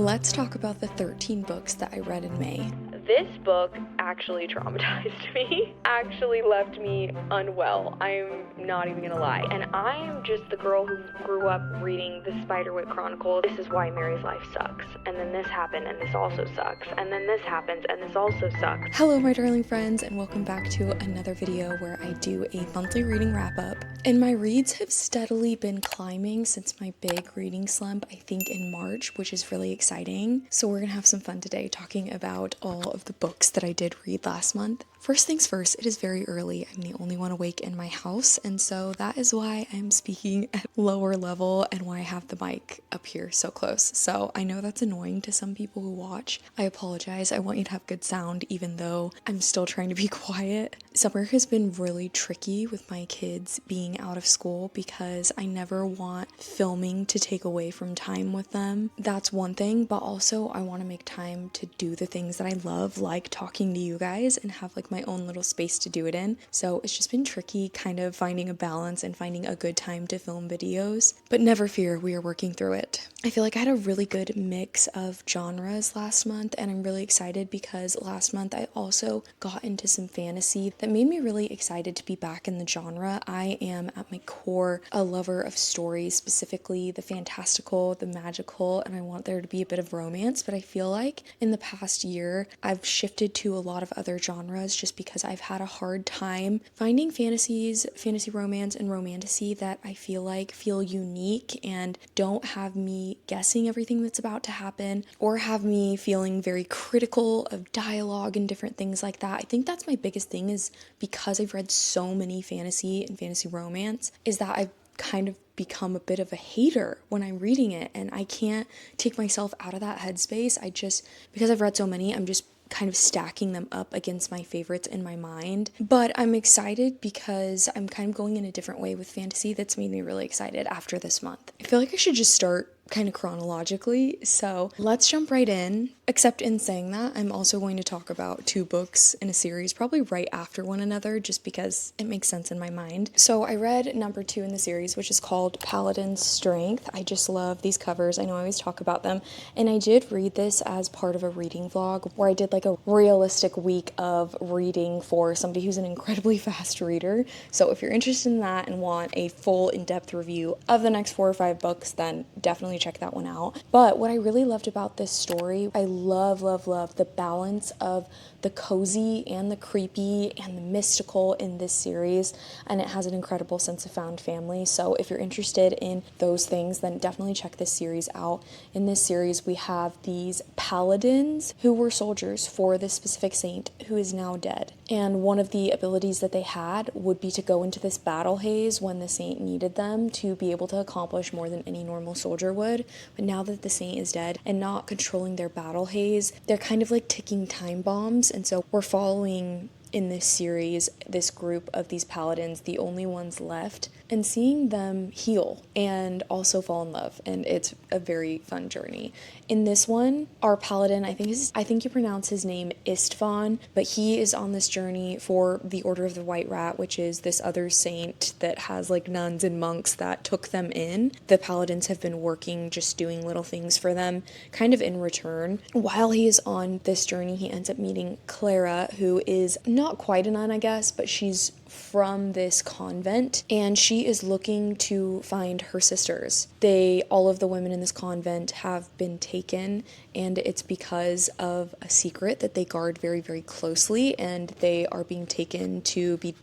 Let's talk about the 13 books that I read in May. This book actually traumatized me, actually left me unwell. I'm not even gonna lie. And I am just the girl who grew up reading the Spiderwick Chronicles. This is why Mary's life sucks. And then this happened, and this also sucks. And then this happens, and this also sucks. Hello, my darling friends, and welcome back to another video where I do a monthly reading wrap-up. And my reads have steadily been climbing since my big reading slump, I think in March, which is really exciting. So we're gonna have some fun today talking about all of the books that I did read last month. First things first, it is very early. I'm the only one awake in my house, and so that is why I'm speaking at lower level and why I have the mic up here so close. So I know that's annoying to some people who watch. I apologize. I want you to have good sound even though I'm still trying to be quiet. Summer has been really tricky with my kids being out of school because I never want filming to take away from time with them. That's one thing, but also I want to make time to do the things that I love, like talking to you guys and have like my own little space to do it in. So it's just been tricky kind of finding a balance and finding a good time to film videos, but never fear, we are working through it. I feel like I had a really good mix of genres last month, and I'm really excited because last month I also got into some fantasy that made me really excited to be back in the genre. I am at my core a lover of stories, specifically the fantastical, the magical, and I want there to be a bit of romance, but I feel like in the past year I've shifted to a lot of other genres just because I've had a hard time finding fantasy romance, and romantasy that I feel like feel unique and don't have me guessing everything that's about to happen or have me feeling very critical of dialogue and different things like that. I think that's my biggest thing, is because I've read so many fantasy and fantasy romance, is that I've kind of become a bit of a hater when I'm reading it, and I can't take myself out of that headspace. Because I've read so many, I'm just kind of stacking them up against my favorites in my mind. But I'm excited because I'm kind of going in a different way with fantasy that's made me really excited after this month. I feel like I should just start kind of chronologically, so let's jump right in. Except in saying that, I'm also going to talk about two books in a series probably right after one another just because it makes sense in my mind. So I read number 2 in the series, which is called Paladin's Strength. I just love these covers. I know I always talk about them, and I did read this as part of a reading vlog where I did like a realistic week of reading for somebody who's an incredibly fast reader. So if you're interested in that and want a full in-depth review of the next 4 or 5 books, then definitely check that one out. But what I really loved about this story, I love the balance of the cozy and the creepy and the mystical in this series, and it has an incredible sense of found family. So if you're interested in those things, then definitely check this series out. In this series, we have these paladins who were soldiers for this specific saint who is now dead. And one of the abilities that they had would be to go into this battle haze when the saint needed them to be able to accomplish more than any normal soldier would. But now that the saint is dead and not controlling their battle haze, they're kind of like ticking time bombs. And so we're following in this series this group of these paladins, the only ones left, and seeing them heal and also fall in love, and it's a very fun journey. In this one, our paladin, I think you pronounce his name Istvan, but he is on this journey for the Order of the White Rat, which is this other saint that has like nuns and monks that took them in. The paladins have been working, just doing little things for them, kind of in return. While he is on this journey, he ends up meeting Clara, who is not quite a nun, I guess, but she's from this convent, and she is looking to find her sisters. All of the women in this convent have been taken, and it's because of a secret that they guard very, very closely, and they are being taken to be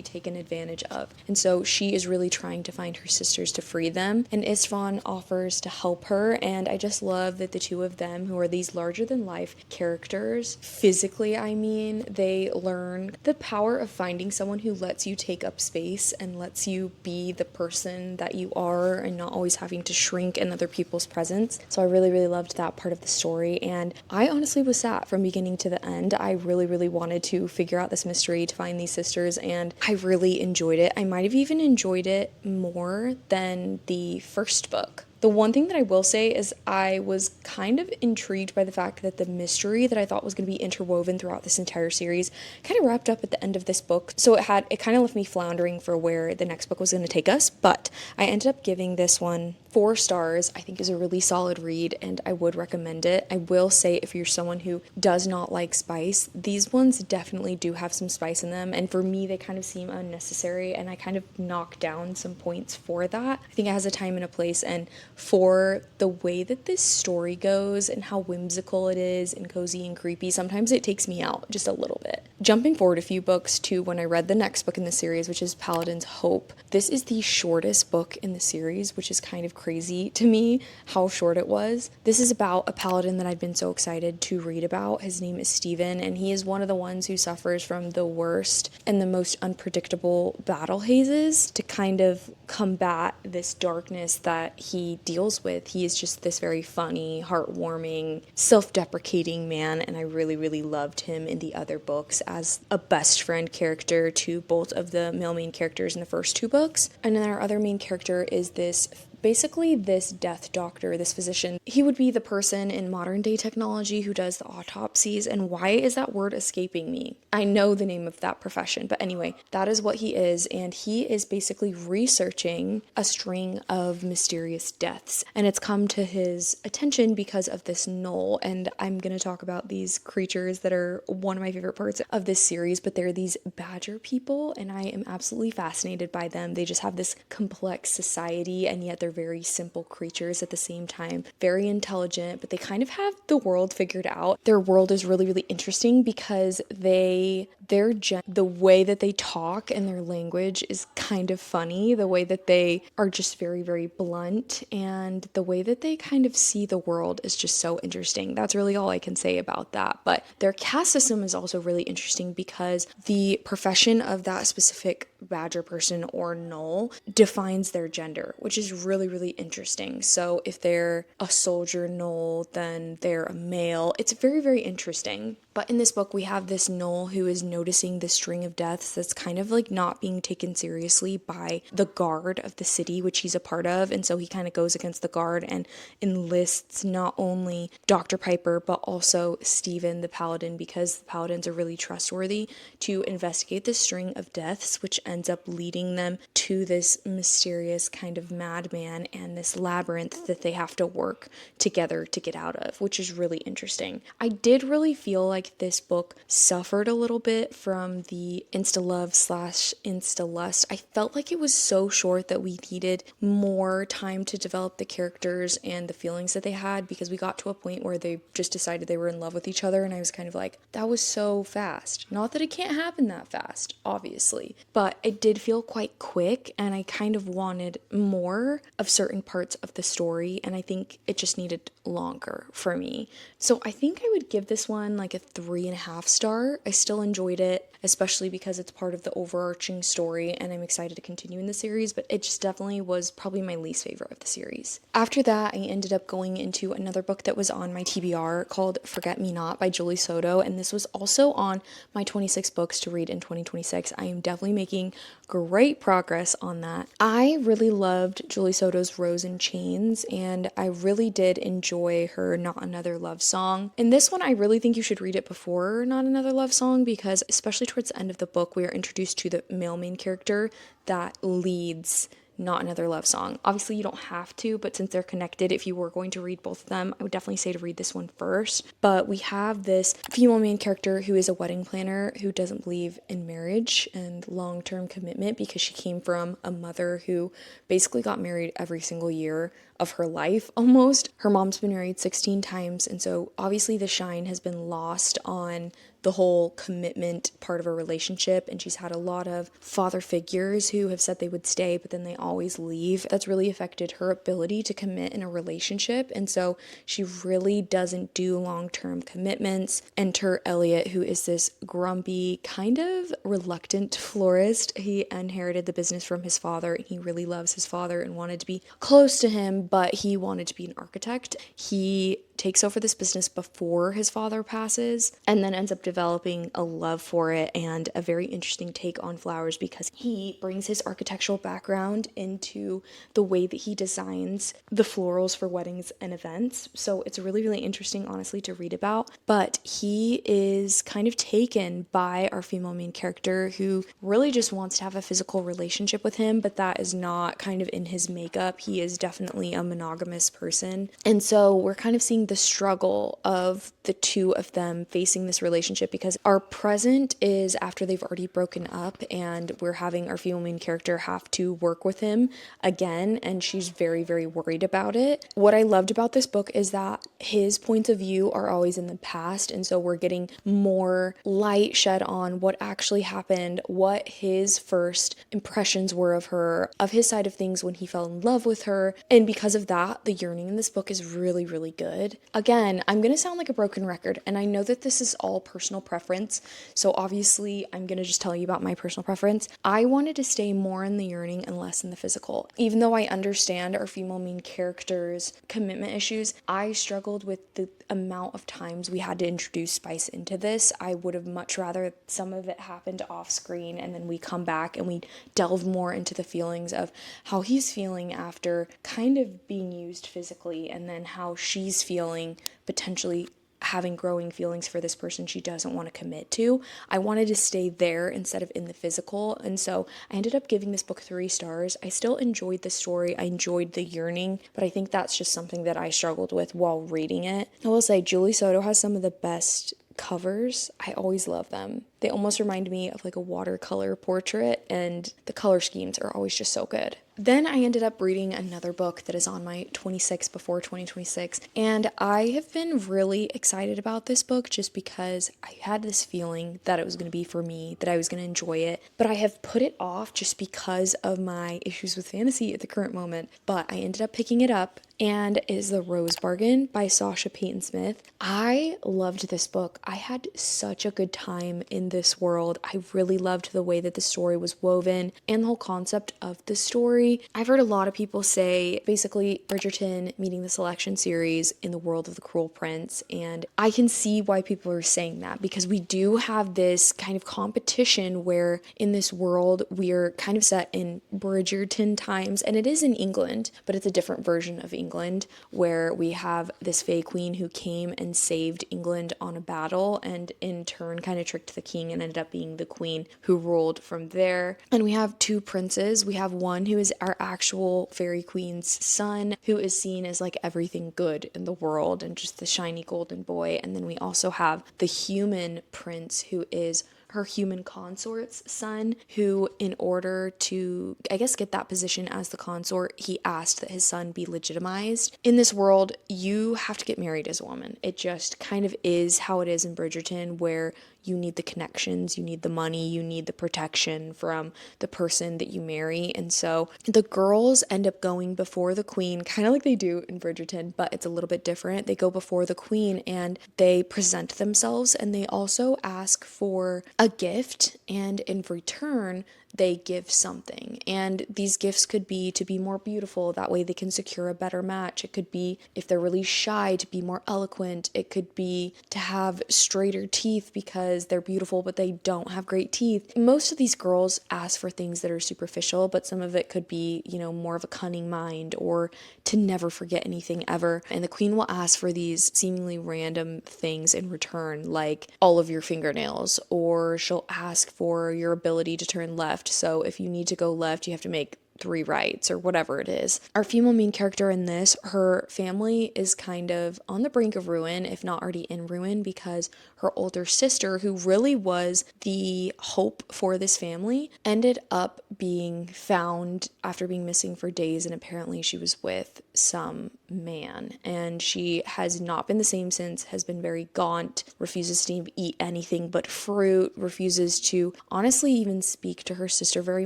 taken advantage of. And so she is really trying to find her sisters to free them, and Istvan offers to help her, and I just love that the two of them, who are these larger-than-life characters, physically, I mean, they learn the power of finding someone who lets you take up space and lets you be the person that you are and not always having to shrink in other people's presence. So I really, really loved that part of the story, and I honestly was sat from beginning to the end. I really, really wanted to figure out this mystery to find these sisters, and I really enjoyed it. I might have even enjoyed it more than the first book. The one thing that I will say is I was kind of intrigued by the fact that the mystery that I thought was going to be interwoven throughout this entire series kind of wrapped up at the end of this book. So it kind of left me floundering for where the next book was going to take us, but I ended up giving this one 4 stars. I think is a really solid read and I would recommend it. I will say if you're someone who does not like spice, these ones definitely do have some spice in them, and for me they kind of seem unnecessary, and I kind of knock down some points for that. I think it has a time and a place, and for the way that this story goes and how whimsical it is and cozy and creepy, sometimes it takes me out just a little bit. Jumping forward a few books to when I read the next book in the series, which is Paladin's Hope. This is the shortest book in the series, which is kind of crazy to me how short it was. This is about a paladin that I've been so excited to read about. His name is Stephen, and he is one of the ones who suffers from the worst and the most unpredictable battle hazes to kind of combat this darkness that he deals with. He is just this very funny, heartwarming, self-deprecating man, and I really, really loved him in the other books as a best friend character to both of the male main characters in the first 2 books. And then our other main character is this death doctor, this physician. He would be the person in modern day technology who does the autopsies, and why is that word escaping me? I know the name of that profession, but anyway, that is what he is, and he is basically researching a string of mysterious deaths, and it's come to his attention because of this gnoll, and I'm gonna talk about these creatures that are one of my favorite parts of this series, but they're these badger people, and I am absolutely fascinated by them. They just have this complex society, and yet they're very simple creatures at the same time, very intelligent, but they kind of have the world figured out. Their world is really, really interesting because the way that they talk and their language is kind of funny. The way that they are just very, very blunt, and the way that they kind of see the world is just so interesting. That's really all I can say about that. But their caste system is also really interesting because the profession of that specific badger person or gnoll defines their gender, which is really, really interesting. So if they're a soldier gnoll, then they're a male. It's very, very interesting. But in this book, we have this gnoll who is noticing this string of deaths that's kind of like not being taken seriously by the guard of the city, which he's a part of. And so he kind of goes against the guard and enlists not only Dr. Piper, but also Stephen, the paladin, because the paladins are really trustworthy, to investigate this string of deaths, which ends up leading them to this mysterious kind of madman and this labyrinth that they have to work together to get out of, which is really interesting. I did really feel like this book suffered a little bit from the insta-love/insta-lust. I felt like it was so short that we needed more time to develop the characters and the feelings that they had, because we got to a point where they just decided they were in love with each other, and I was kind of like, that was so fast. Not that it can't happen that fast, obviously, but it did feel quite quick, and I kind of wanted more of certain parts of the story, and I think it just needed longer for me. So I think I would give this one like a 3.5 star. I still enjoyed it, especially because it's part of the overarching story, and I'm excited to continue in the series, but it just definitely was probably my least favorite of the series. After that, I ended up going into another book that was on my TBR called Forget Me Not by Julie Soto, and this was also on my 26 books to read in 2026. I am definitely making great progress on that. I really loved Julie Soto's Rose and Chains, and I really did enjoy her Not Another Love Song. In this one, I really think you should read it before Not Another Love Song, because especially towards the end of the book, we are introduced to the male main character that leads Not Another Love Song. Obviously, you don't have to, but since they're connected, if you were going to read both of them, I would definitely say to read this one first. But we have this female main character who is a wedding planner who doesn't believe in marriage and long-term commitment because she came from a mother who basically got married every single year of her life almost. Her mom's been married 16 times, and so obviously the shine has been lost on the whole commitment part of a relationship, and she's had a lot of father figures who have said they would stay, but then they always leave. That's really affected her ability to commit in a relationship, and so she really doesn't do long-term commitments. Enter Elliot, who is this grumpy, kind of reluctant florist. He inherited the business from his father, and he really loves his father and wanted to be close to him, but he wanted to be an architect. He takes over this business before his father passes and then ends up developing a love for it and a very interesting take on flowers because he brings his architectural background into the way that he designs the florals for weddings and events. So it's really, really interesting, honestly, to read about. But he is kind of taken by our female main character who really just wants to have a physical relationship with him, but that is not kind of in his makeup. He is definitely a monogamous person. And so we're kind of seeing the struggle of the two of them facing this relationship because our present is after they've already broken up and we're having our female main character have to work with him again, and she's very, very worried about it. What I loved about this book is that his points of view are always in the past, and so we're getting more light shed on what actually happened, what his first impressions were of her, of his side of things when he fell in love with her, and because of that, the yearning in this book is really, really good. Again, I'm gonna sound like a broken record, and I know that this is all personal preference, so obviously I'm gonna just tell you about my personal preference. I wanted to stay more in the yearning and less in the physical. Even though I understand our female main character's commitment issues, I struggled with the amount of times we had to introduce spice into this. I would have much rather some of it happened off screen and then we come back and we delve more into the feelings of how he's feeling after kind of being used physically, and then how she's feeling potentially having growing feelings for this person she doesn't want to commit to. I wanted to stay there instead of in the physical, and so I ended up giving this book 3 stars. I still enjoyed the story, I enjoyed the yearning, but I think that's just something that I struggled with while reading it. I will say Julie Soto has some of the best covers. I always love them. They almost remind me of like a watercolor portrait, and the color schemes are always just so good. Then I ended up reading another book that is on my 26 before 2026, and I have been really excited about this book just because I had this feeling that it was going to be for me, that I was going to enjoy it, but I have put it off just because of my issues with fantasy at the current moment. But I ended up picking it up, and it is The Rose Bargain by Sasha Payton Smith. I loved this book. I had such a good time in this world. I really loved the way that the story was woven and the whole concept of the story. I've heard a lot of people say basically Bridgerton meeting the selection series in the world of The Cruel Prince, and I can see why people are saying that because we do have this kind of competition where in this world we're kind of set in Bridgerton times, and it is in England, but it's a different version of England where we have this Fae Queen who came and saved England on a battle and in turn kind of tricked the king and ended up being the queen who ruled from there. And we have 2 princes. We have one who is our actual fairy queen's son, who is seen as like everything good in the world and just the shiny golden boy. And then we also have the human prince who is her human consort's son, who in order to, I guess, get that position as the consort, he asked that his son be legitimized. In this world, you have to get married as a woman. It just kind of is how it is in Bridgerton, where you need the connections, you need the money, you need the protection from the person that you marry. And so the girls end up going before the queen, kind of like they do in Bridgerton, but it's a little bit different. They go before the queen and they present themselves, and they also ask for a gift, and in return they give something. And these gifts could be to be more beautiful, that way they can secure a better match. It could be, if they're really shy, to be more eloquent. It could be to have straighter teeth because they're beautiful but they don't have great teeth. Most of these girls ask for things that are superficial, but some of it could be, you know, more of a cunning mind or to never forget anything ever. And the queen will ask for these seemingly random things in return, like all of your fingernails, or she'll ask for your ability to turn left. So if you need to go left, you have to make 3 rights or whatever it is. Our female main character in this, her family is kind of on the brink of ruin, if not already in ruin, because her older sister, who really was the hope for this family, ended up being found after being missing for days, and apparently she was with some man, and she has not been the same since, has been very gaunt, refuses to eat anything but fruit, refuses to honestly even speak to her sister very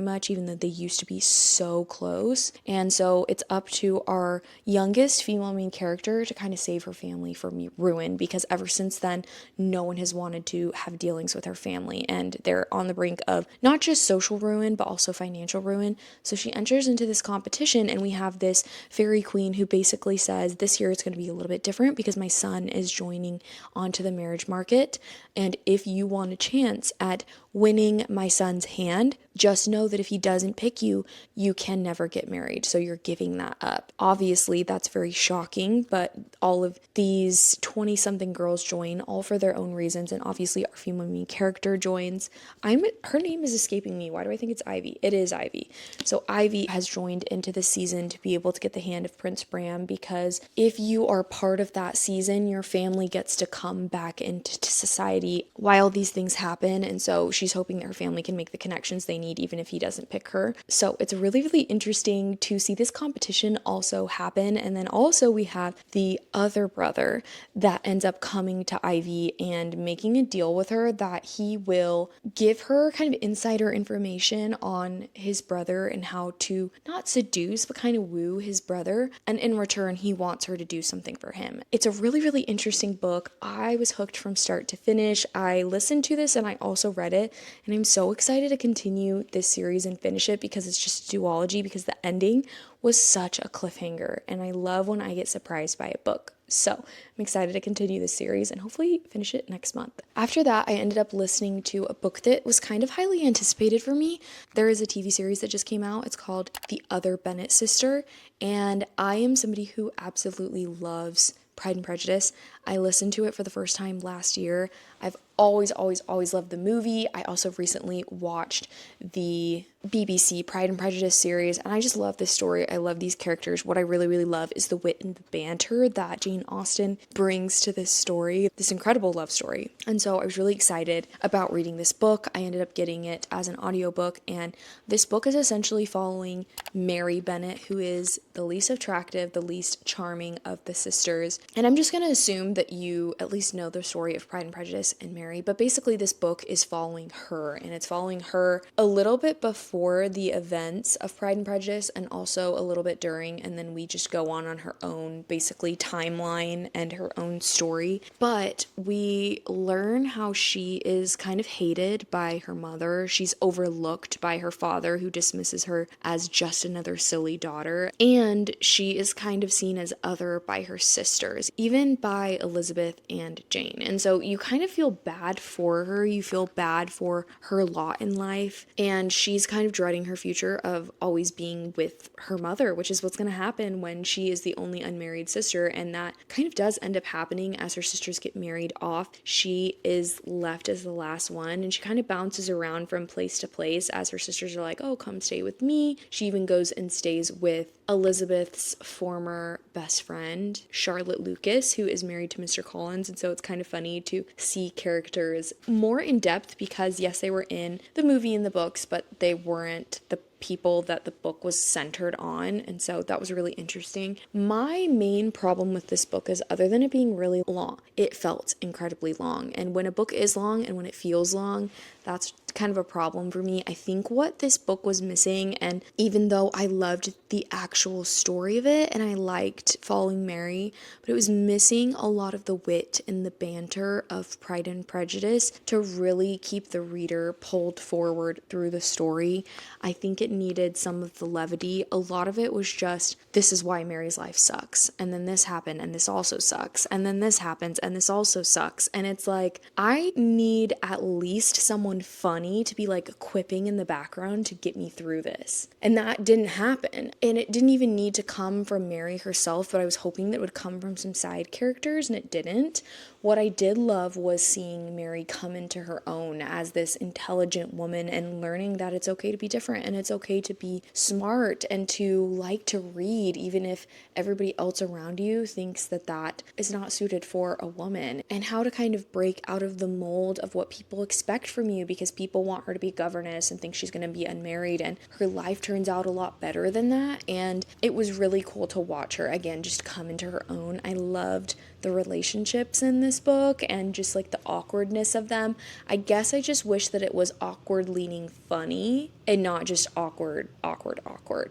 much, even though they used to be so close. And so it's up to our youngest female main character to kind of save her family from ruin, because ever since then no one has wanted to have dealings with her family, and they're on the brink of not just social ruin but also financial ruin. So she enters into this competition, and we have this fairy queen Jane, who basically says this year it's going to be a little bit different because my son is joining onto the marriage market. And if you want a chance at winning my son's hand, just know that if he doesn't pick you, you can never get married. So you're giving that up. Obviously, that's very shocking, but all of these 20-something girls join, all for their own reasons. And obviously, our female main character joins. Her name is escaping me. Why do I think it's Ivy? It is Ivy. So Ivy has joined into this season to be able to get the hand of Prince Bram, because if you are part of that season, your family gets to come back into society while these things happen. And so she's hoping that her family can make the connections they need even if he doesn't pick her. So it's really, really interesting to see this competition also happen. And then also we have the other brother that ends up coming to Ivy and making a deal with her that he will give her kind of insider information on his brother and how to not seduce but kind of woo his brother, and in return he wants her to do something for him. It's a really, really interesting book. I was hooked from start to finish. I listened to this and I also read it, and I'm so excited to continue this series and finish it because it's just a duology, because the ending was such a cliffhanger and I love when I get surprised by a book. So I'm excited to continue this series and hopefully finish it next month. After that, I ended up listening to a book that was kind of highly anticipated for me. There is a TV series that just came out. It's called The Other Bennett Sister, and I am somebody who absolutely loves Pride and Prejudice. I listened to it for the first time last year. I've always loved the movie. I also recently watched the BBC Pride and Prejudice series, and I just love this story. I love these characters. What I really, really love is the wit and the banter that Jane Austen brings to this story, this incredible love story. And so I was really excited about reading this book. I ended up getting it as an audiobook, and this book is essentially following Mary Bennet, who is the least attractive, the least charming of the sisters. And I'm just going to assume that you at least know the story of Pride and Prejudice and Mary, but basically this book is following her, and it's following her a little bit before the events of Pride and Prejudice and also a little bit during, and then we just go on her own basically timeline and her own story. But we learn how she is kind of hated by her mother. She's overlooked by her father, who dismisses her as just another silly daughter, and she is kind of seen as other by her sisters, even by Elizabeth and Jane. And so you kind of feel bad for her. You feel bad for her lot in life, and she's kind of dreading her future of always being with her mother, which is what's going to happen when she is the only unmarried sister. And that kind of does end up happening as her sisters get married off. She is left as the last one, and she kind of bounces around from place to place as her sisters are like, oh, come stay with me. She even goes and stays with Elizabeth's former best friend, Charlotte Lucas, who is married to Mr. Collins. And so it's kind of funny to see characters more in depth because, yes, they were in the movie and the books, but they weren't the people that the book was centered on. And so that was really interesting. My main problem with this book is, other than it being really long, it felt incredibly long. And when a book is long and when it feels long, that's kind of a problem for me. I think what this book was missing, and even though I loved the actual story of it and I liked following Mary, but it was missing a lot of the wit and the banter of Pride and Prejudice to really keep the reader pulled forward through the story. I think it needed some of the levity. A lot of it was just, this is why Mary's life sucks, and then this happened and this also sucks, and then this happens and this also sucks. And it's like, I need at least someone funny to be like quipping in the background to get me through this. And that didn't happen. And it didn't even need to come from Mary herself, but I was hoping that it would come from some side characters, and it didn't. What I did love was seeing Mary come into her own as this intelligent woman and learning that it's okay to be different and it's okay to be smart and to like to read, even if everybody else around you thinks that that is not suited for a woman, and how to kind of break out of the mold of what people expect from you, because people want her to be governess and think she's going to be unmarried, and her life turns out a lot better than that. And it was really cool to watch her again just come into her own. I loved the the relationships in this book and just like the awkwardness of them. I guess I just wish that it was awkward leaning funny and not just awkward,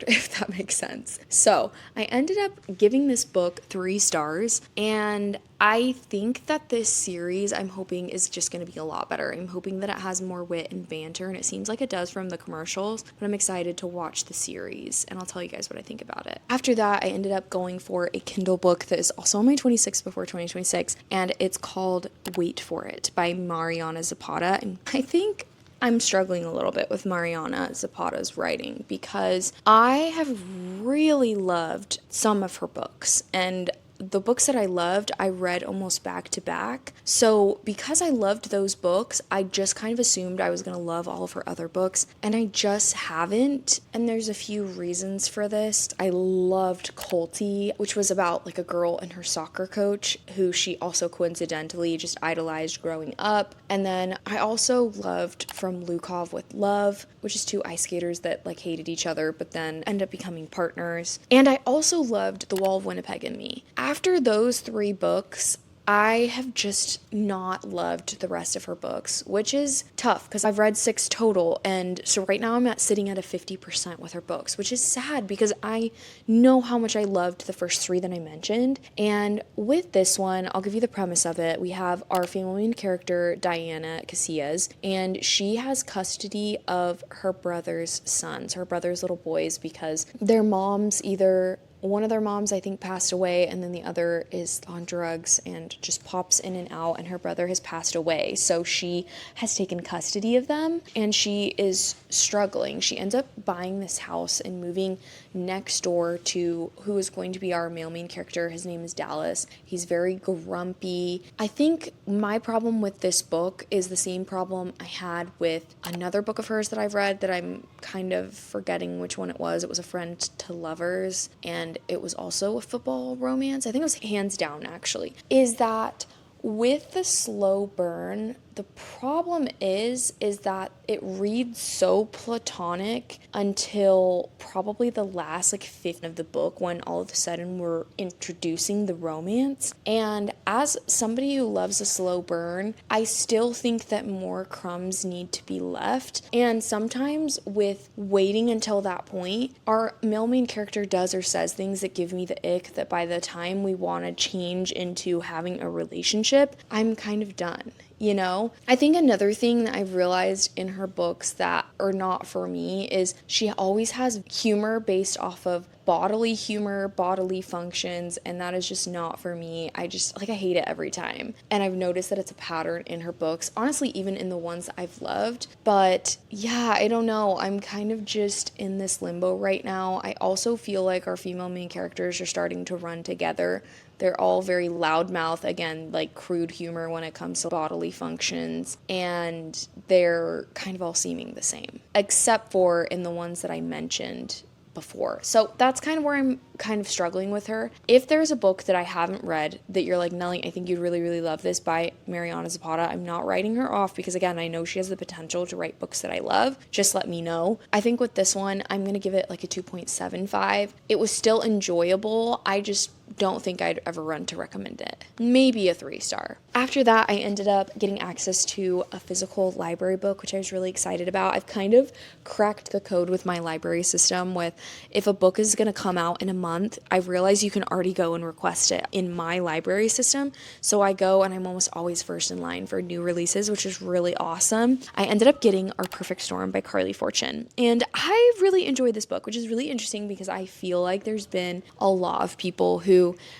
if that makes sense. So I ended up giving this book 3 stars, and I think that this series, I'm hoping, is just going to be a lot better. I'm hoping that it has more wit and banter, and it seems like it does from the commercials, but I'm excited to watch the series, and I'll tell you guys what I think about it. After that, I ended up going for a Kindle book that is also on my 26 before 2026, and it's called Wait for It by Mariana Zapata, and I think I'm struggling a little bit with Mariana Zapata's writing because I have really loved some of her books, and the books that I loved, I read almost back to back. So because I loved those books, I just kind of assumed I was going to love all of her other books, and I just haven't. And there's a few reasons for this. I loved Colty, which was about like a girl and her soccer coach who she also coincidentally just idolized growing up. And then I also loved From Lukov with Love, which is 2 ice skaters that like hated each other but then end up becoming partners. And I also loved The Wall of Winnipeg and Me. After those 3 books, I have just not loved the rest of her books, which is tough because I've read 6 total, and so right now I'm sitting at a 50% with her books, which is sad because I know how much I loved the first 3 that I mentioned. And with this one, I'll give you the premise of it. We have our female main character, Diana Casillas, and she has custody of her brother's sons, her brother's little boys, because their moms either... one of their moms, I think, passed away, and then the other is on drugs and just pops in and out, and her brother has passed away. So she has taken custody of them, and she is struggling. She ends up buying this house and moving next door to who is going to be our male main character. His name is Dallas. He's very grumpy. I think my problem with this book is the same problem I had with another book of hers that I've read that I'm kind of forgetting which one it was. It was A Friend to Lovers, and it was also a football romance. I think it was Hands Down, actually. Is that with the slow burn, the problem is that it reads so platonic until probably the last like fifth of the book, when all of a sudden we're introducing the romance. And as somebody who loves a slow burn, I still think that more crumbs need to be left. And sometimes with waiting until that point, our male main character does or says things that give me the ick that by the time we want to change into having a relationship, I'm kind of done. You know, I think another thing that I've realized in her books that are not for me is she always has humor based off of bodily humor, bodily functions, and that is just not for me. I hate it every time. And I've noticed that it's a pattern in her books, honestly, even in the ones that I've loved. But yeah, I don't know. I'm kind of just in this limbo right now. I also feel like our female main characters are starting to run together. They're all very loudmouth, again, like crude humor when it comes to bodily functions, and they're kind of all seeming the same, except for in the ones that I mentioned before. So that's kind of where I'm kind of struggling with her. If there's a book that I haven't read that you're like, Nelly, I think you'd really, really love this by Mariana Zapata, I'm not writing her off because, again, I know she has the potential to write books that I love. Just let me know. I think with this one, I'm going to give it like a 2.75. It was still enjoyable. I just don't think I'd ever run to recommend it. Maybe a 3-star. After that, I ended up getting access to a physical library book, which I was really excited about. I've kind of cracked the code with my library system with if a book is going to come out in a month, I realize you can already go and request it in my library system. So I go and I'm almost always first in line for new releases, which is really awesome. I ended up getting Our Perfect Storm by Carly Fortune. And I really enjoyed this book, which is really interesting because I feel like there's been a lot of people who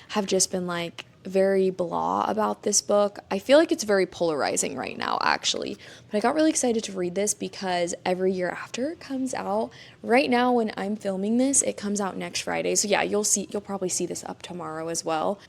have just been like very blah about this book. I feel like it's very polarizing right now, actually. But I got really excited to read this because every year after it comes out, right now when I'm filming this, it comes out next Friday. So yeah, you'll probably see this up tomorrow as well.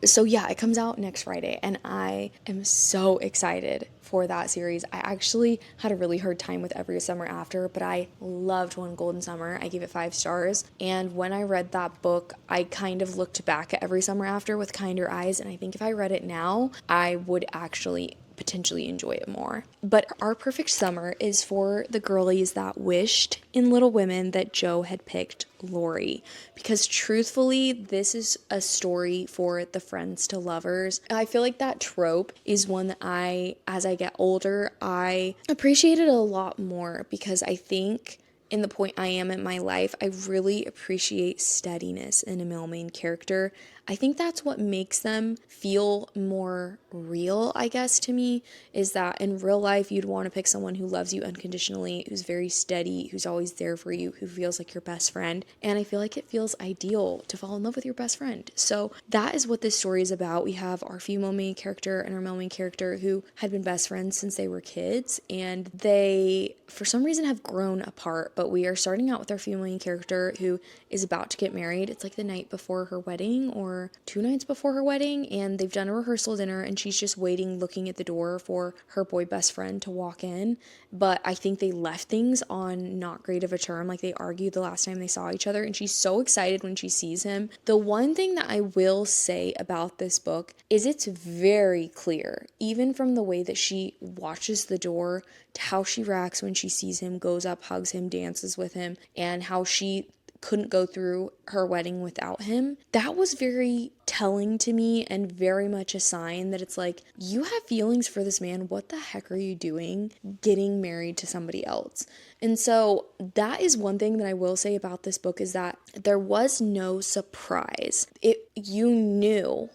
So yeah, it comes out next Friday and I am so excited for that series. I actually had a really hard time with Every Summer After, but I loved One Golden Summer. I gave it 5 stars. And when I read that book, I kind of looked back at Every Summer After with kinder eyes. And I think if I read it now, I would actually potentially enjoy it more. But Our Perfect Summer is for the girlies that wished in Little Women that Joe had picked Lori, because truthfully, this is a story for the friends to lovers. I feel like that trope is one that as I get older, I appreciate it a lot more, because I think in the point I am in my life, I really appreciate steadiness in a male main character. I think that's what makes them feel more real, I guess, to me, is that in real life, you'd want to pick someone who loves you unconditionally, who's very steady, who's always there for you, who feels like your best friend. And I feel like it feels ideal to fall in love with your best friend. So that is what this story is about. We have our female main character and our male main character who had been best friends since they were kids, and they, for some reason, have grown apart. But we are starting out with our female main character who is about to get married. It's like the night before her wedding, or 2 nights before her wedding, and they've done a rehearsal dinner, and she's just waiting, looking at the door for her boy best friend to walk in. But I think they left things on not great of a term. Like, they argued the last time they saw each other, and she's so excited when she sees him. The one thing that I will say about this book is it's very clear, even from the way that she watches the door to how she reacts when she sees him, goes up, hugs him, dances with him, and how she couldn't go through her wedding without him. That was very telling to me, and very much a sign that it's like, you have feelings for this man. What the heck are you doing getting married to somebody else? And so that is one thing that I will say about this book, is that there was no surprise. You knew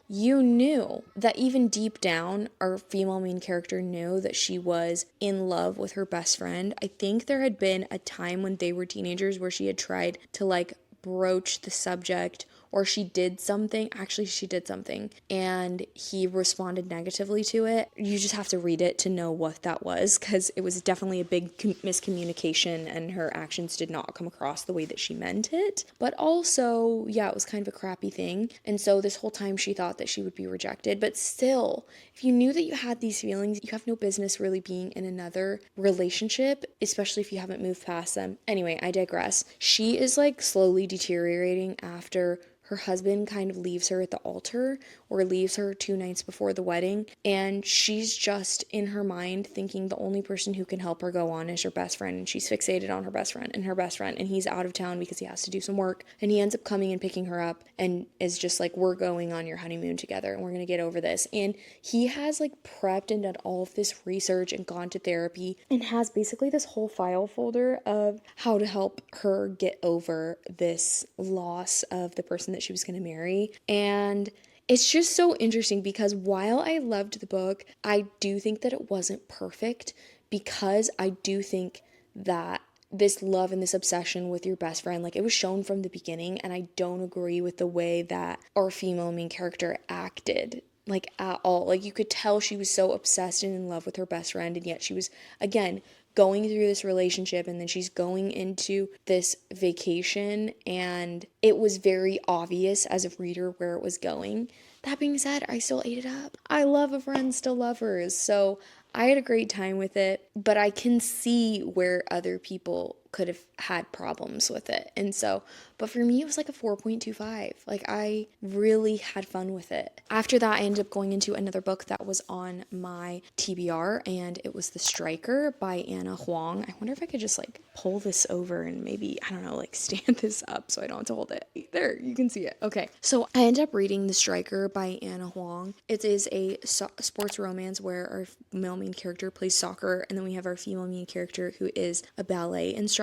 that even deep down, our female main character knew that she was in love with her best friend. I think there had been a time when they were teenagers where she had tried to like broach the subject, or she did something. Actually, she did something, and he responded negatively to it. You just have to read it to know what that was, because it was definitely a big miscommunication, and her actions did not come across the way that she meant it. But also, yeah, it was kind of a crappy thing. And so this whole time she thought that she would be rejected. But still, if you knew that you had these feelings, you have no business really being in another relationship, especially if you haven't moved past them. Anyway, I digress. She is like slowly deteriorating after her husband kind of leaves her at the altar, or leaves her 2 nights before the wedding, and she's just in her mind thinking the only person who can help her go on is her best friend, and she's fixated on her best friend, and he's out of town because he has to do some work, and he ends up coming and picking her up and is just like, we're going on your honeymoon together and we're gonna get over this. And he has like prepped and done all of this research and gone to therapy, and has basically this whole file folder of how to help her get over this loss of the person that she was going to marry. And it's just so interesting, because while I loved the book, I do think that it wasn't perfect, because I do think that this love and this obsession with your best friend, like, it was shown from the beginning, and I don't agree with the way that our female main character acted, like, at all. Like, you could tell she was so obsessed and in love with her best friend, and yet she was, again, going through this relationship, and then she's going into this vacation, and it was very obvious as a reader where it was going. That being said, I still ate it up. I love a friends to lovers, so I had a great time with it, but I can see where other people could have had problems with it. And so, but for me, it was like a 4.25. Like, I really had fun with it. After that, I ended up going into another book that was on my TBR, and it was The Striker by Anna Huang. I wonder if I could just like pull this over and maybe, I don't know, like stand this up so I don't have to hold it. There, you can see it. Okay, so I ended up reading The Striker by Anna Huang. It is a sports romance where our male main character plays soccer, and then we have our female main character who is a ballet instructor.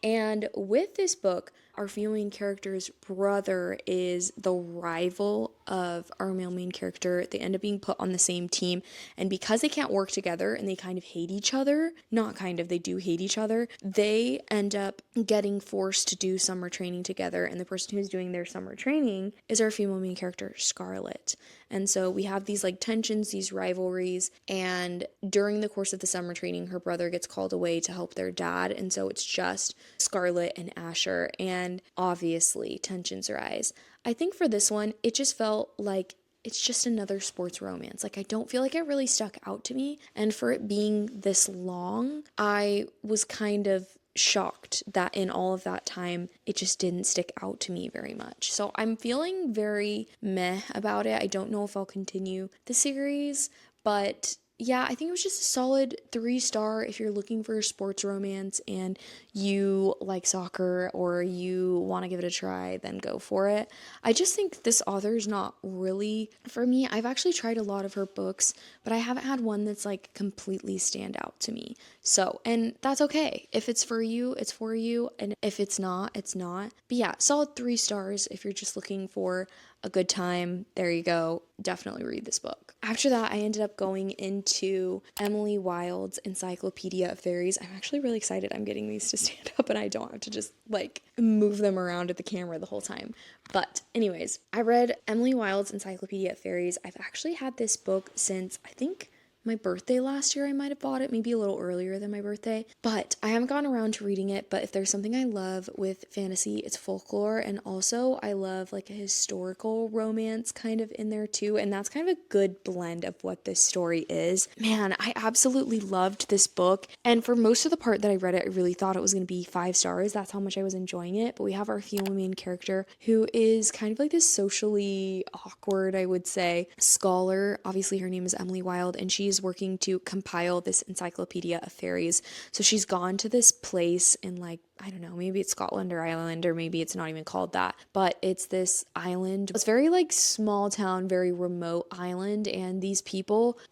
And with this book, our female main character's brother is the rival of our male main character. They end up being put on the same team, and because they can't work together and they kind of hate each other, not kind of, they do hate each other, they end up getting forced to do summer training together, and the person who's doing their summer training is our female main character, Scarlett. And so we have these like tensions, these rivalries, and during the course of the summer training, her brother gets called away to help their dad, and so it's just Scarlett and Asher, and obviously tensions rise. I think for this one, it just felt like it's just another sports romance. Like, I don't feel like it really stuck out to me, and for it being this long, I was kind of shocked that in all of that time, it just didn't stick out to me very much. So I'm feeling very meh about it. I don't know if I'll continue the series, but yeah, I think it was just a solid 3-star if you're looking for a sports romance and you like soccer or you want to give it a try, then go for it. I just think this author is not really for me. I've actually tried a lot of her books, but I haven't had one that's like completely stand out to me. So, and that's okay. If it's for you, it's for you, and if it's not, it's not. But yeah, solid 3 stars if you're just looking for a good time. There you go. Definitely read this book. After that, I ended up going into Emily Wilde's Encyclopedia of Fairies. I'm actually really excited I'm getting these to stand up and I don't have to just like move them around at the camera the whole time. But anyways, I read Emily Wilde's Encyclopedia of Fairies. I've actually had this book since I think my birthday last year. I might have bought it, maybe a little earlier than my birthday, but I haven't gotten around to reading it. But if there's something I love with fantasy, it's folklore, and also I love like a historical romance kind of in there too, and that's kind of a good blend of what this story is. Man, I absolutely loved this book, and for most of the part that I read it, I really thought it was going to be 5 stars. That's how much I was enjoying it. But we have our female main character who is kind of like this socially awkward, I would say, scholar. Obviously her name is Emily Wilde, and she's working to compile this encyclopedia of fairies. So she's gone to this place in like, I don't know, maybe it's Scotland or Ireland, or maybe it's not even called that, but it's this island. It's very like small town, very remote island, and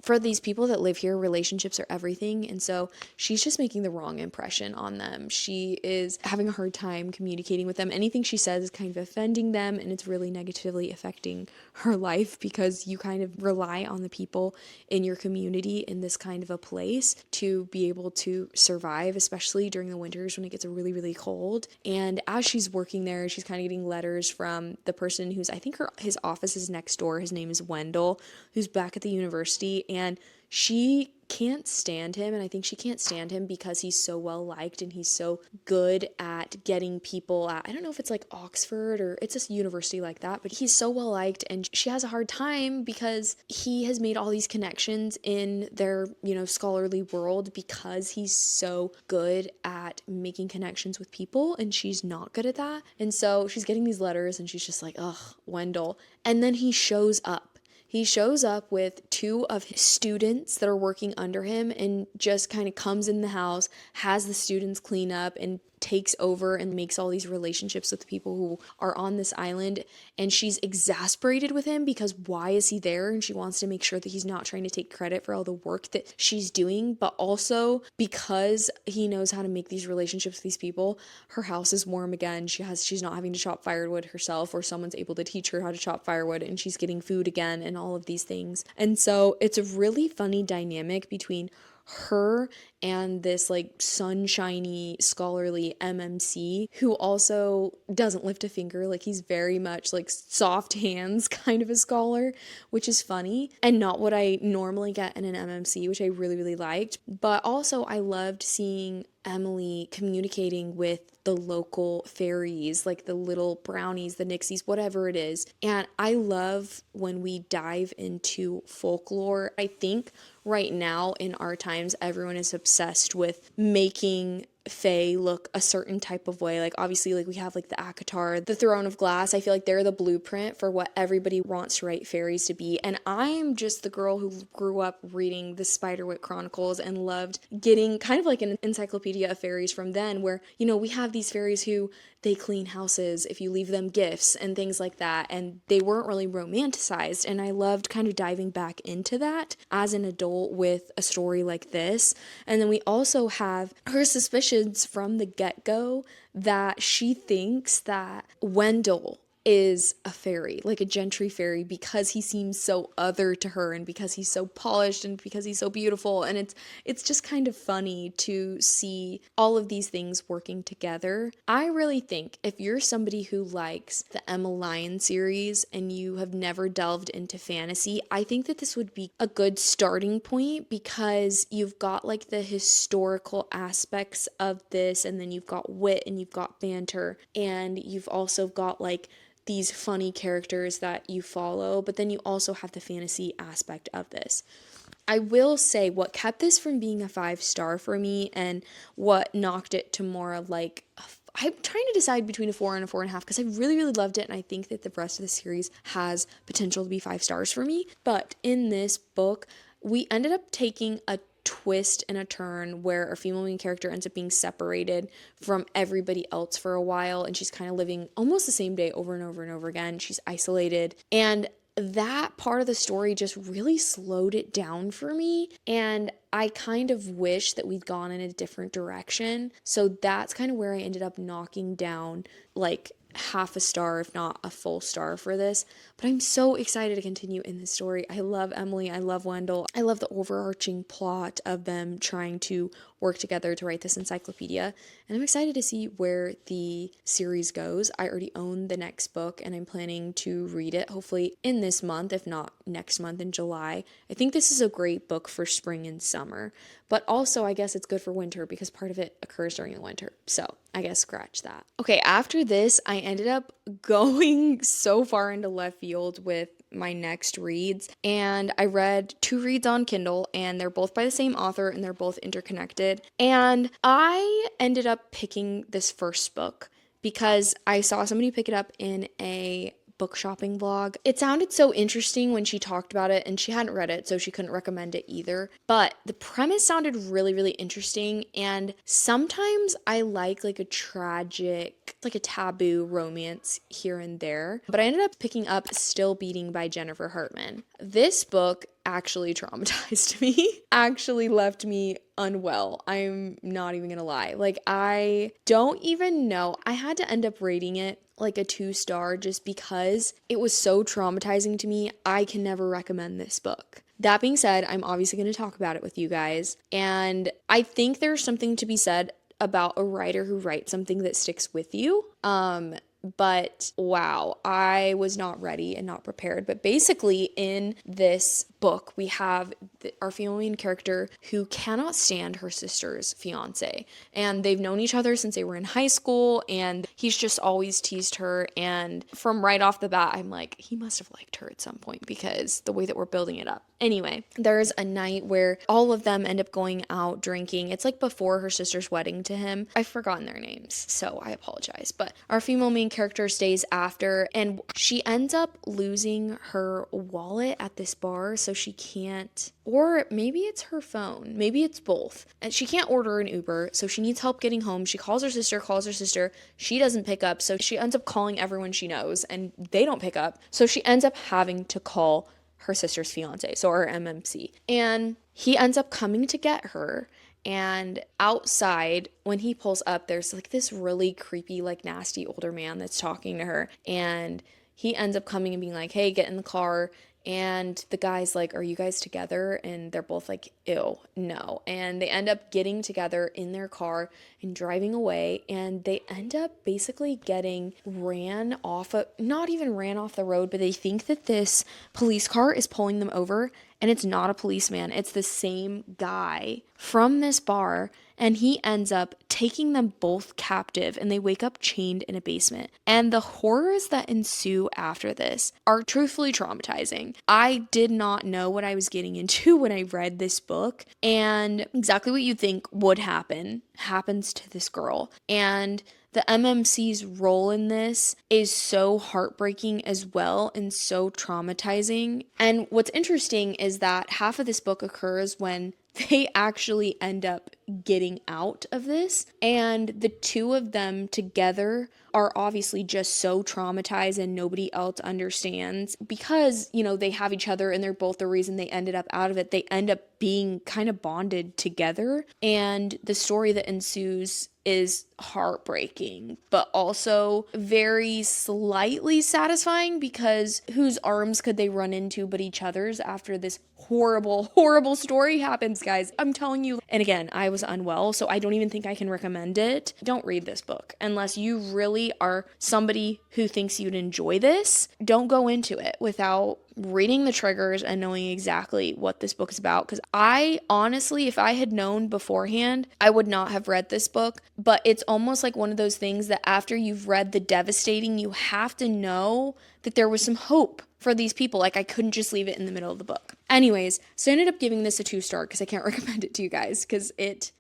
for these people that live here, relationships are everything, and so she's just making the wrong impression on them. She is having a hard time communicating with them. Anything she says is kind of offending them, and it's really negatively affecting her life because you kind of rely on the people in your community in this kind of a place to be able to survive, especially during the winters when it gets really cold. And as she's working there, she's kind of getting letters from the person who's, I think his office is next door. His name is Wendell, who's back at the university, and she can't stand him, and I think she can't stand him because he's so well liked and he's so good at getting people at, I don't know if it's like Oxford or it's a university like that, but he's so well liked, and she has a hard time because he has made all these connections in their, scholarly world because he's so good at making connections with people, and she's not good at that. And so she's getting these letters and she's just like, ugh, Wendell. And then he shows up. He shows up with 2 of his students that are working under him and just kind of comes in the house, has the students clean up, and takes over and makes all these relationships with people who are on this island. And she's exasperated with him because why is he there? And she wants to make sure that he's not trying to take credit for all the work that she's doing, but also because he knows how to make these relationships with these people, her house is warm again. She's not having to chop firewood herself, or someone's able to teach her how to chop firewood, and she's getting food again and all of these things. And so it's a really funny dynamic between her and this like sunshiny scholarly MMC who also doesn't lift a finger. Like he's very much like soft hands kind of a scholar, which is funny and not what I normally get in an MMC, which I really liked. But also I loved seeing Emily communicating with the local fairies, like the little brownies, the nixies, whatever it is. And I love when we dive into folklore. I think right now in our times, everyone is obsessed with making fae look a certain type of way. Like obviously, like we have like the Akatar, the Throne of Glass. I feel like they're the blueprint for what everybody wants to write fairies to be. And I'm just the girl who grew up reading the Spiderwick Chronicles and loved getting kind of like an encyclopedia of fairies from then, where, we have these fairies who they clean houses if you leave them gifts and things like that, and they weren't really romanticized. And I loved kind of diving back into that as an adult with a story like this. And then we also have her suspicions from the get-go that she thinks that Wendell is a fairy, like a gentry fairy, because he seems so other to her and because he's so polished and because he's so beautiful. And it's just kind of funny to see all of these things working together. I really think if you're somebody who likes the Emma Lyon series and you have never delved into fantasy, I think that this would be a good starting point because you've got like the historical aspects of this, and then you've got wit and you've got banter, and you've also got like these funny characters that you follow, but then you also have the fantasy aspect of this. I will say what kept this from being a 5-star for me and what knocked it to more like I'm trying to decide between a 4 and a 4.5 because I really loved it, and I think that the rest of the series has potential to be 5 stars for me. But in this book, we ended up taking a twist and a turn where our female main character ends up being separated from everybody else for a while, and she's kind of living almost the same day over and over and over again. She's isolated, and that part of the story just really slowed it down for me, and I kind of wish that we'd gone in a different direction. So that's kind of where I ended up knocking down like half a star, if not a full star for this. But I'm so excited to continue in this story. I love Emily. I love Wendell. I love the overarching plot of them trying to work together to write this encyclopedia. And I'm excited to see where the series goes. I already own the next book and I'm planning to read it hopefully in this month, if not next month in July. I think this is a great book for spring and summer, but also I guess it's good for winter because part of it occurs during the winter. So I guess scratch that. Okay, after this, I ended up going so far into left field with my next reads, and I read 2 reads on Kindle, and they're both by the same author and they're both interconnected. And I ended up picking this first book because I saw somebody pick it up in a book shopping vlog. It sounded so interesting when she talked about it, and she hadn't read it, so she couldn't recommend it either. But the premise sounded really, really interesting, and sometimes I like a tragic, like a taboo romance here and there. But I ended up picking up Still Beating by Jennifer Hartman. This book actually traumatized me, actually left me unwell. I'm not even gonna lie. I don't even know. I had to end up rating it like a 2-star just because it was so traumatizing to me. I can never recommend this book. That being said, I'm obviously going to talk about it with you guys, and I think there's something to be said about a writer who writes something that sticks with you. But wow, I was not ready and not prepared. But basically in this book, we have our female main character who cannot stand her sister's fiance. And they've known each other since they were in high school, and he's just always teased her. And from right off the bat, I'm like, he must have liked her at some point because the way that we're building it up. Anyway, there's a night where all of them end up going out drinking. It's like before her sister's wedding to him. I've forgotten their names, so I apologize. But our female main character stays after, and she ends up losing her wallet at this bar, so she can't, or maybe it's her phone, maybe it's both, and she can't order an Uber, so she needs help getting home. She calls her sister, she doesn't pick up, so she ends up calling everyone she knows, and they don't pick up, so she ends up having to call her sister's fiance, so her MMC, and he ends up coming to get her. And outside, when he pulls up, there's this really creepy, nasty older man that's talking to her. And he ends up coming and being like, hey, get in the car. And the guy's like, are you guys together? And they're both like, ew, no. And they end up getting together in their car and driving away. And they end up basically getting not even ran off the road, but they think that this police car is pulling them over. And it's not a policeman. It's the same guy from this bar. And he ends up taking them both captive, and they wake up chained in a basement. And the horrors that ensue after this are truthfully traumatizing. I did not know what I was getting into when I read this book. And exactly what you think would happen happens to this girl. And the MMC's role in this is so heartbreaking as well and so traumatizing. And what's interesting is that half of this book occurs when they actually end up getting out of this, and the two of them together are obviously just so traumatized and nobody else understands because, they have each other and they're both the reason they ended up out of it. They end up being kind of bonded together, and the story that ensues is heartbreaking, but also very slightly satisfying because whose arms could they run into but each other's after this horrible, horrible story happens, guys. I'm telling you. And again, I was unwell, so I don't even think I can recommend it. Don't read this book unless you really are somebody who thinks you'd enjoy this. Don't go into it without reading the triggers and knowing exactly what this book is about, because I honestly, if I had known beforehand, I would not have read this book. But it's almost like one of those things that after you've read the devastating, you have to know that there was some hope for these people. I couldn't just leave it in the middle of the book. Anyways, so I ended up giving this a 2-star because I can't recommend it to you guys because it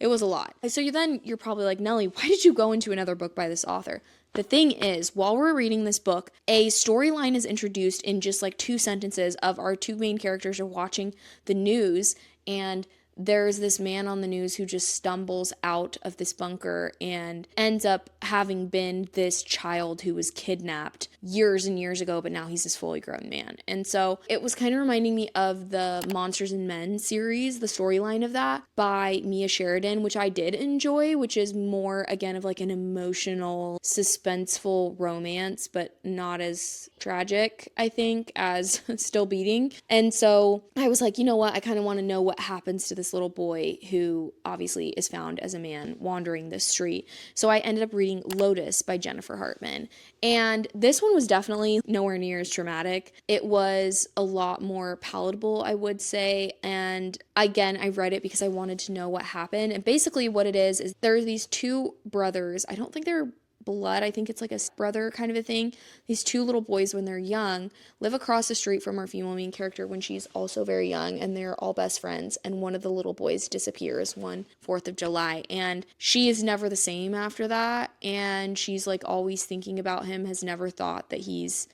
was a lot. So you're probably like, Nellie, why did you go into another book by this author? The thing is, while we're reading this book, a storyline is introduced in just like 2 sentences of our two main characters are watching the news, and there's this man on the news who just stumbles out of this bunker and ends up having been this child who was kidnapped years and years ago, but now he's this fully grown man. And so it was kind of reminding me of the Monsters and Men series, the storyline of that by Mia Sheridan, which I did enjoy, which is more, again, of like an emotional, suspenseful romance, but not as tragic, I think, as Still Beating. And so I was like, you know what? I kind of want to know what happens to this little boy who obviously is found as a man wandering the street. So I ended up reading Lotus by Jennifer Hartman. And this one was definitely nowhere near as traumatic. It was a lot more palatable, I would say. And again, I read it because I wanted to know what happened. And basically what it is there are these two brothers. I don't think they're blood. I think it's like a brother kind of a thing. These two little boys, when they're young, live across the street from our female main character when she's also very young, and they're all best friends. And one of the little boys disappears one 4th of July, and she is never the same after that. And she's like always thinking about him, has never thought that he's,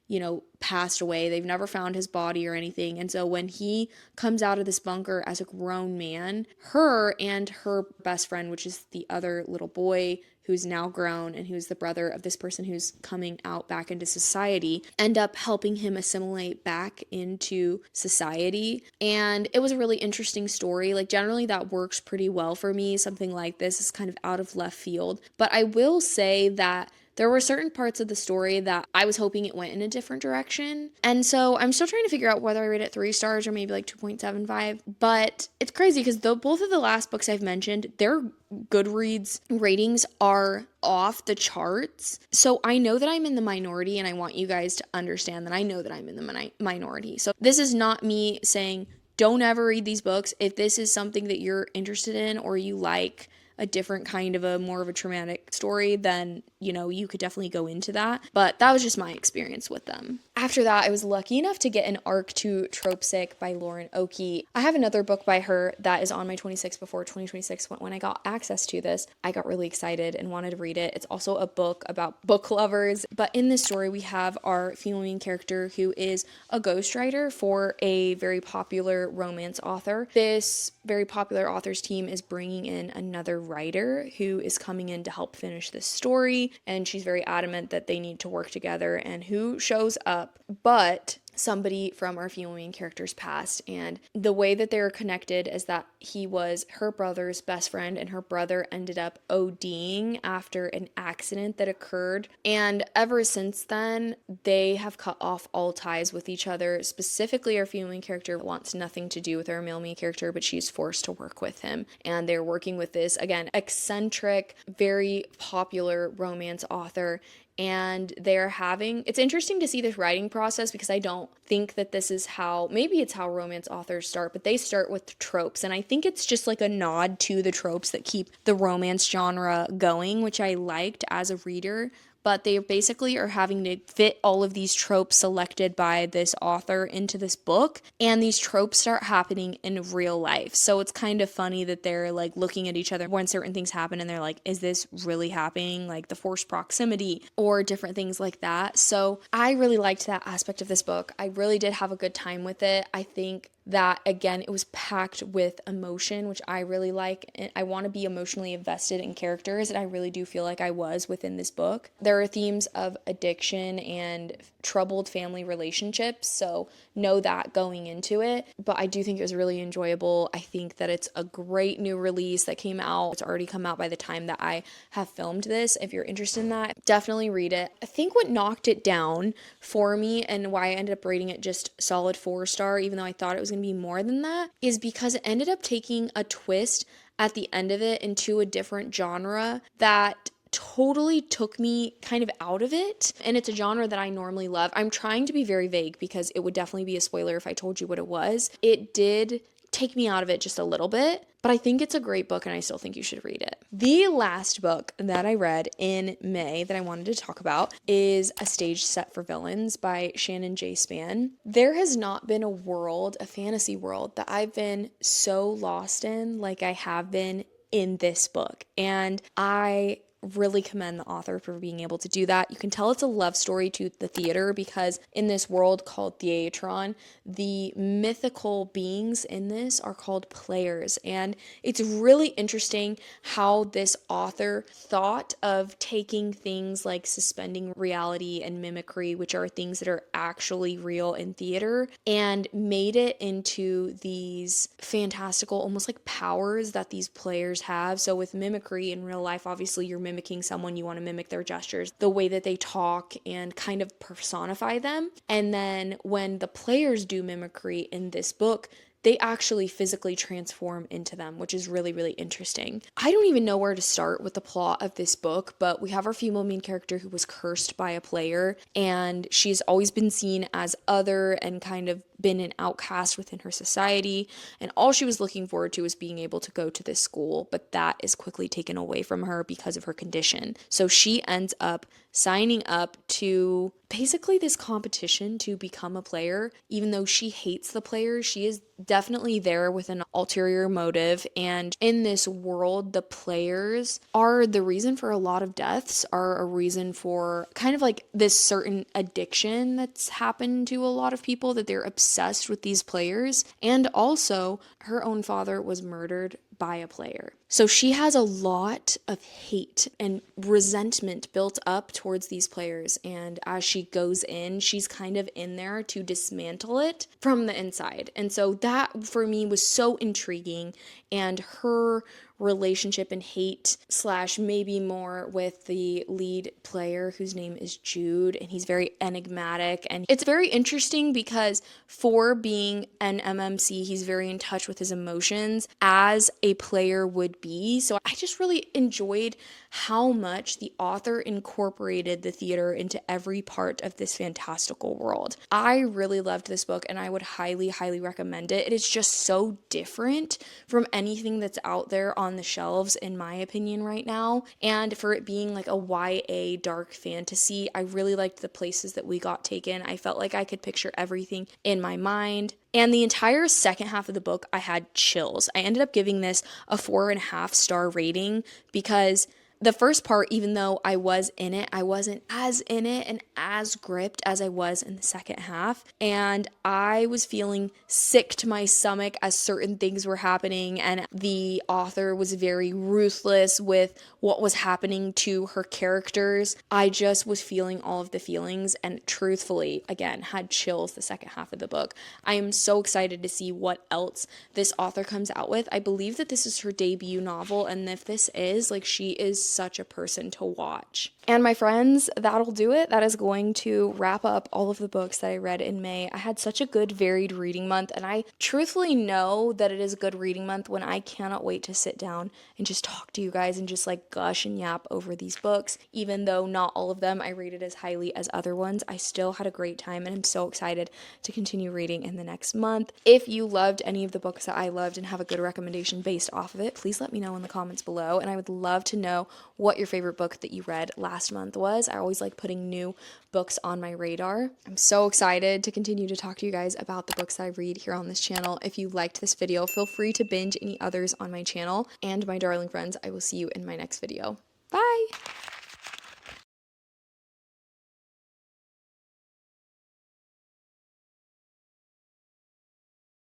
passed away. They've never found his body or anything. And so when he comes out of this bunker as a grown man, her and her best friend, which is the other little boy who's now grown and who's the brother of this person who's coming out back into society, end up helping him assimilate back into society. And it was a really interesting story. Like, generally that works pretty well for me. Something like this is kind of out of left field. But I will say that there were certain parts of the story that I was hoping it went in a different direction. And so I'm still trying to figure out whether I rate it 3 stars or maybe like 2.75. But it's crazy because both of the last books I've mentioned, their Goodreads ratings are off the charts. So I know that I'm in the minority, and I want you guys to understand that I know that I'm in the minority. So this is not me saying don't ever read these books. If this is something that you're interested in or you like a different kind of more of a traumatic story, then, you could definitely go into that. But that was just my experience with them. After that, I was lucky enough to get an arc to Trope Sick by Lauren Oakey. I have another book by her that is on my 26 before 2026. When I got access to this, I got really excited and wanted to read it. It's also a book about book lovers. But in this story, we have our female main character who is a ghostwriter for a very popular romance author. This very popular author's team is bringing in another writer who is coming in to help finish this story, and she's very adamant that they need to work together. And who shows up but somebody from our female main character's past. And the way that they're connected is that he was her brother's best friend, and her brother ended up ODing after an accident that occurred. And ever since then, they have cut off all ties with each other. Specifically, our female main character wants nothing to do with our male main character, but she's forced to work with him. And they're working with this, again, eccentric, very popular romance author. And it's interesting to see this writing process, because I don't think that this is maybe it's how romance authors start, but they start with tropes. And I think it's just like a nod to the tropes that keep the romance genre going, which I liked as a reader. But they basically are having to fit all of these tropes selected by this author into this book, and these tropes start happening in real life. So it's kind of funny that they're like looking at each other when certain things happen, and they're like, is this really happening? Like the forced proximity or different things like that. So I really liked that aspect of this book. I really did have a good time with it. I think that, again, it was packed with emotion, which I really like. And I want to be emotionally invested in characters, and I really do feel like I was within this book. There are themes of addiction and troubled family relationships, so know that going into it. But I do think it was really enjoyable. I think that it's a great new release that came out. It's already come out by the time that I have filmed this. If you're interested in that, definitely read it. I think what knocked it down for me, and why I ended up rating it just solid 4-star, even though I thought it was going to be more than that, is because it ended up taking a twist at the end of it into a different genre that totally took me kind of out of it. And it's a genre that I normally love. I'm trying to be very vague because it would definitely be a spoiler if I told you what it was. It did take me out of it just a little bit, but I think it's a great book, and I still think you should read it. The last book that I read in May that I wanted to talk about is A Stage Set for Villains by Shannon J. Spann. There has not been a fantasy world, that I've been so lost in like I have been in this book. And I really commend the author for being able to do that. You can tell it's a love story to the theater because in this world called Theatron, the mythical beings in this are called players. And it's really interesting how this author thought of taking things like suspending reality and mimicry, which are things that are actually real in theater, and made it into these fantastical, almost like powers that these players have. So with mimicry in real life, obviously you're mimicking someone, you want to mimic their gestures, the way that they talk, and kind of personify them. And then when the players do mimicry in this book, they actually physically transform into them, which is really, really interesting. I don't even know where to start with the plot of this book, but we have our female main character who was cursed by a player, and she's always been seen as other and kind of been an outcast within her society, and all she was looking forward to was being able to go to this school, but that is quickly taken away from her because of her condition. So she ends up signing up to basically this competition to become a player. Even though she hates the players, she is definitely there with an ulterior motive, and in this world, the players are the reason for a lot of deaths, are a reason for kind of like this certain addiction that's happened to a lot of people, that they're obsessed with these players. And also, her own father was murdered by a player. So she has a lot of hate and resentment built up towards these players. And as she goes in, she's kind of in there to dismantle it from the inside. And so that for me was so intriguing. And her relationship and hate slash maybe more with the lead player whose name is Jude, and he's very enigmatic, and it's very interesting because for being an MMC, he's very in touch with his emotions as a player would be. So I just really enjoyed how much the author incorporated the theater into every part of this fantastical world. I really loved this book, and I would highly, highly recommend it. It is just so different from anything that's out there on the shelves, in my opinion, right now. And for it being like a YA dark fantasy, I really liked the places that we got taken. I felt like I could picture everything in my mind. And the entire second half of the book, I had chills. I ended up giving this a 4.5-star rating because the first part, even though I was in it, I wasn't as in it and as gripped as I was in the second half. And I was feeling sick to my stomach as certain things were happening. And the author was very ruthless with what was happening to her characters. I just was feeling all of the feelings, and truthfully, again, had chills the second half of the book. I am so excited to see what else this author comes out with. I believe that this is her debut novel. And if this is, like, she is such a person to watch. And my friends, that'll do it. That is going to wrap up all of the books that I read in May. I had such a good varied reading month, and I truthfully know that it is a good reading month when I cannot wait to sit down and just talk to you guys and just like gush and yap over these books. Even though not all of them I rated as highly as other ones, I still had a great time, and I'm so excited to continue reading in the next month. If you loved any of the books that I loved and have a good recommendation based off of it, please let me know in the comments below, and I would love to know what your favorite book that you read last month was. I always like putting new books on my radar. I'm so excited to continue to talk to you guys about the books that I read here on this channel. If you liked this video, feel free to binge any others on my channel. And my darling friends, I will see you in my next video. Bye!